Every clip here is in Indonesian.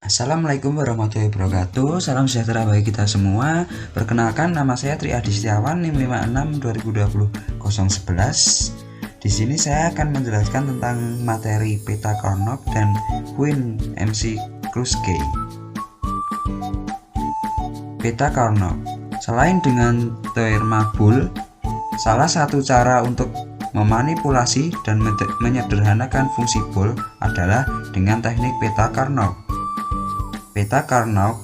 Assalamualaikum warahmatullahi wabarakatuh. Salam sejahtera bagi kita semua. Perkenalkan, nama saya Tri Adi Setiawan, NIM 56 2020 011. Di sini saya akan menjelaskan tentang materi peta Carnot dan Queen MC-Kruskey. Peta Carnot, selain dengan teori Mabul, salah satu cara untuk memanipulasi dan menyederhanakan fungsi Boole adalah dengan teknik peta Carnot. Peta Carnot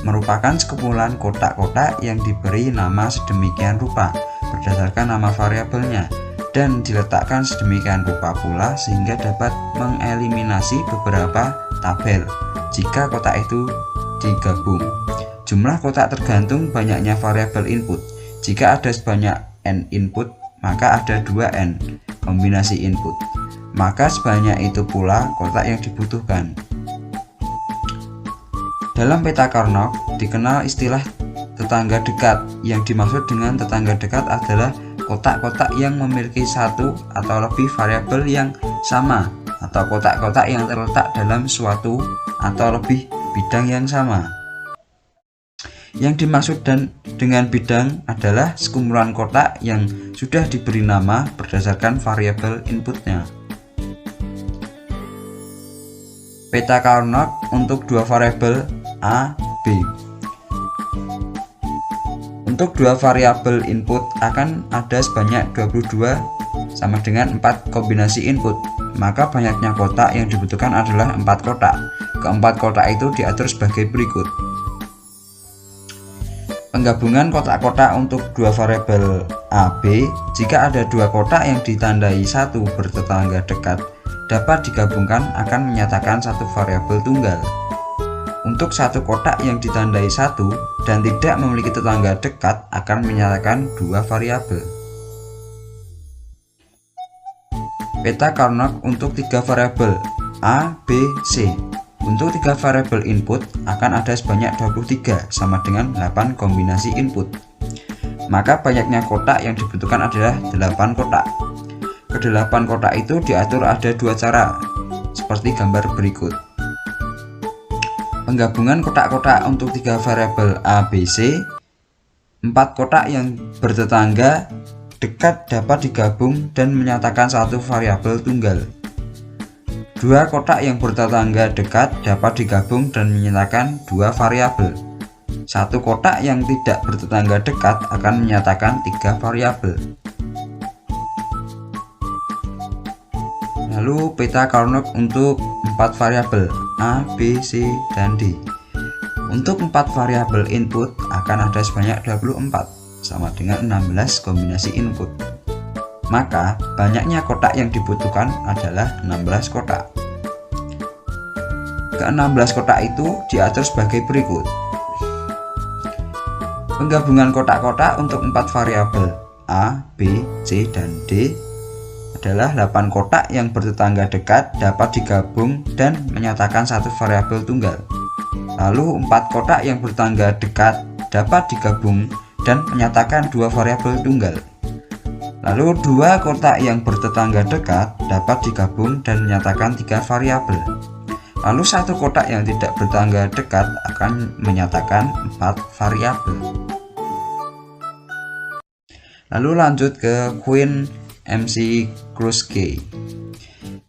merupakan sekumpulan kotak-kotak yang diberi nama sedemikian rupa berdasarkan nama variabelnya dan diletakkan sedemikian rupa pula sehingga dapat mengeliminasi beberapa tabel jika kotak itu digabung. Jumlah kotak tergantung banyaknya variabel input. Jika ada sebanyak n input, maka ada 2n kombinasi input. Maka sebanyak itu pula kotak yang dibutuhkan. Dalam peta Carnot dikenal istilah tetangga dekat. Yang dimaksud dengan tetangga dekat adalah kotak-kotak yang memiliki satu atau lebih variabel yang sama atau kotak-kotak yang terletak dalam suatu atau lebih bidang yang sama. Yang dimaksud dengan bidang adalah sekumpulan kotak yang sudah diberi nama berdasarkan variabel inputnya. Peta Carnot untuk dua variabel A, B. Untuk dua variabel input akan ada sebanyak 22 sama dengan 4 kombinasi input. Maka banyaknya kotak yang dibutuhkan adalah 4 kotak. Keempat kotak itu diatur sebagai berikut. Penggabungan kotak-kotak untuk dua variabel A, B. Jika ada dua kotak yang ditandai satu bertetangga dekat, dapat digabungkan akan menyatakan satu variabel tunggal. Untuk satu kotak yang ditandai satu dan tidak memiliki tetangga dekat akan menyatakan dua variabel. Peta Carnot untuk tiga variabel A, B, C. Untuk tiga variabel input akan ada sebanyak 23 sama dengan 8 kombinasi input. Maka banyaknya kotak yang dibutuhkan adalah 8 kotak. Kedelapan kotak itu diatur ada dua cara, seperti gambar berikut. Penggabungan kotak-kotak untuk tiga variabel A, B, C. 4 kotak yang bertetangga dekat dapat digabung dan menyatakan satu variabel tunggal. 2 kotak yang bertetangga dekat dapat digabung dan menyatakan dua variabel. 1 kotak yang tidak bertetangga dekat akan menyatakan 3 variabel. Lalu peta Carnot untuk 4 variabel A, B, C, dan D. Untuk 4 variabel input akan ada sebanyak 24 sama dengan 16 kombinasi input. Maka banyaknya kotak yang dibutuhkan adalah 16 kotak. Ke-16 kotak itu diatur sebagai berikut. Penggabungan kotak-kotak untuk 4 variabel A, B, C, dan D adalah 8 kotak yang bertetangga dekat dapat digabung dan menyatakan satu variabel tunggal. Lalu 4 kotak yang bertetangga dekat dapat digabung dan menyatakan dua variabel tunggal. Lalu 2 kotak yang bertetangga dekat dapat digabung dan menyatakan 3 variabel. Lalu 1 kotak yang tidak bertetangga dekat akan menyatakan 4 variabel. Lalu lanjut ke Queen MC-Kruskey.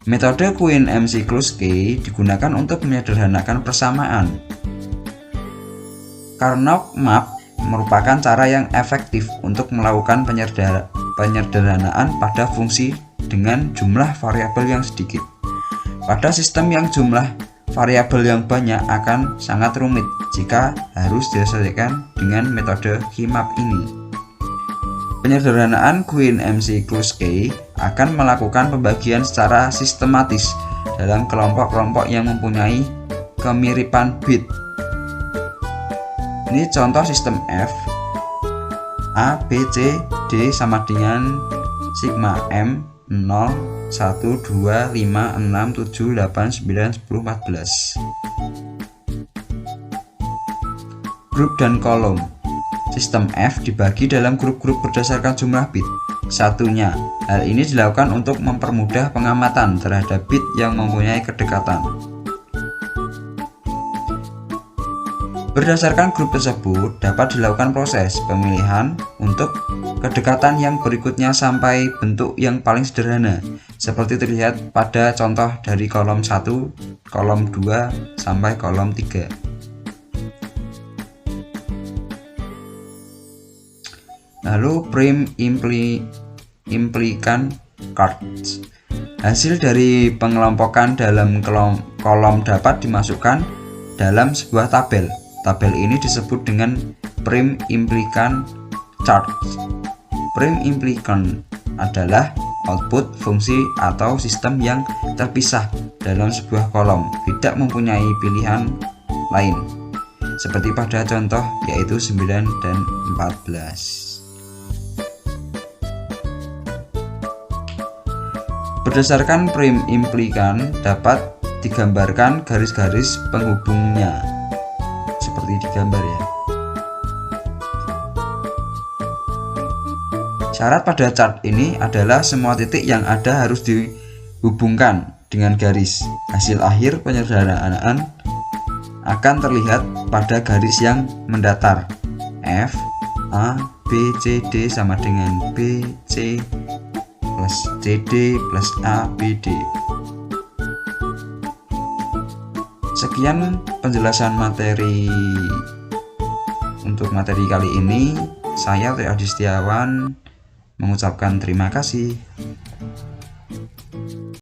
Metode Queen MC-Kruskey digunakan untuk menyederhanakan persamaan. Carnot map merupakan cara yang efektif untuk melakukan penyederhanaan pada fungsi dengan jumlah variabel yang sedikit. Pada sistem yang jumlah variabel yang banyak akan sangat rumit jika harus diselesaikan dengan metode QMAP ini. Penyederhanaan Queen MC-Kruskey akan melakukan pembagian secara sistematis dalam kelompok-kelompok yang mempunyai kemiripan bit. Ini contoh sistem F. A, B, C, D sama dengan sigma M 0, 1, 2, 5, 6, 7, 8, 9, 10, 14. Grup dan kolom. Sistem F dibagi dalam grup-grup berdasarkan jumlah bit satunya. Hal ini dilakukan untuk mempermudah pengamatan terhadap bit yang mempunyai kedekatan. Berdasarkan grup tersebut dapat dilakukan proses pemilihan untuk kedekatan yang berikutnya sampai bentuk yang paling sederhana, seperti terlihat pada contoh dari kolom 1, kolom 2, sampai kolom 3. Lalu prime implikan cards. Hasil dari pengelompokan dalam kolom dapat dimasukkan dalam sebuah tabel. Tabel ini disebut dengan prime implikan charts. Prime implikan adalah output fungsi atau sistem yang terpisah dalam sebuah kolom, tidak mempunyai pilihan lain, seperti pada contoh yaitu 9 dan 14. Berdasarkan prime implikan dapat digambarkan garis-garis penghubungnya seperti digambar ya. Syarat pada chart ini adalah semua titik yang ada harus dihubungkan dengan garis. Hasil akhir penyederhanaan akan terlihat pada garis yang mendatar. F, A, B, C, D sama dengan B, C plus CD plus A, B, D. Sekian penjelasan materi untuk materi kali ini. Saya Teo Adi Setiawan mengucapkan terima kasih.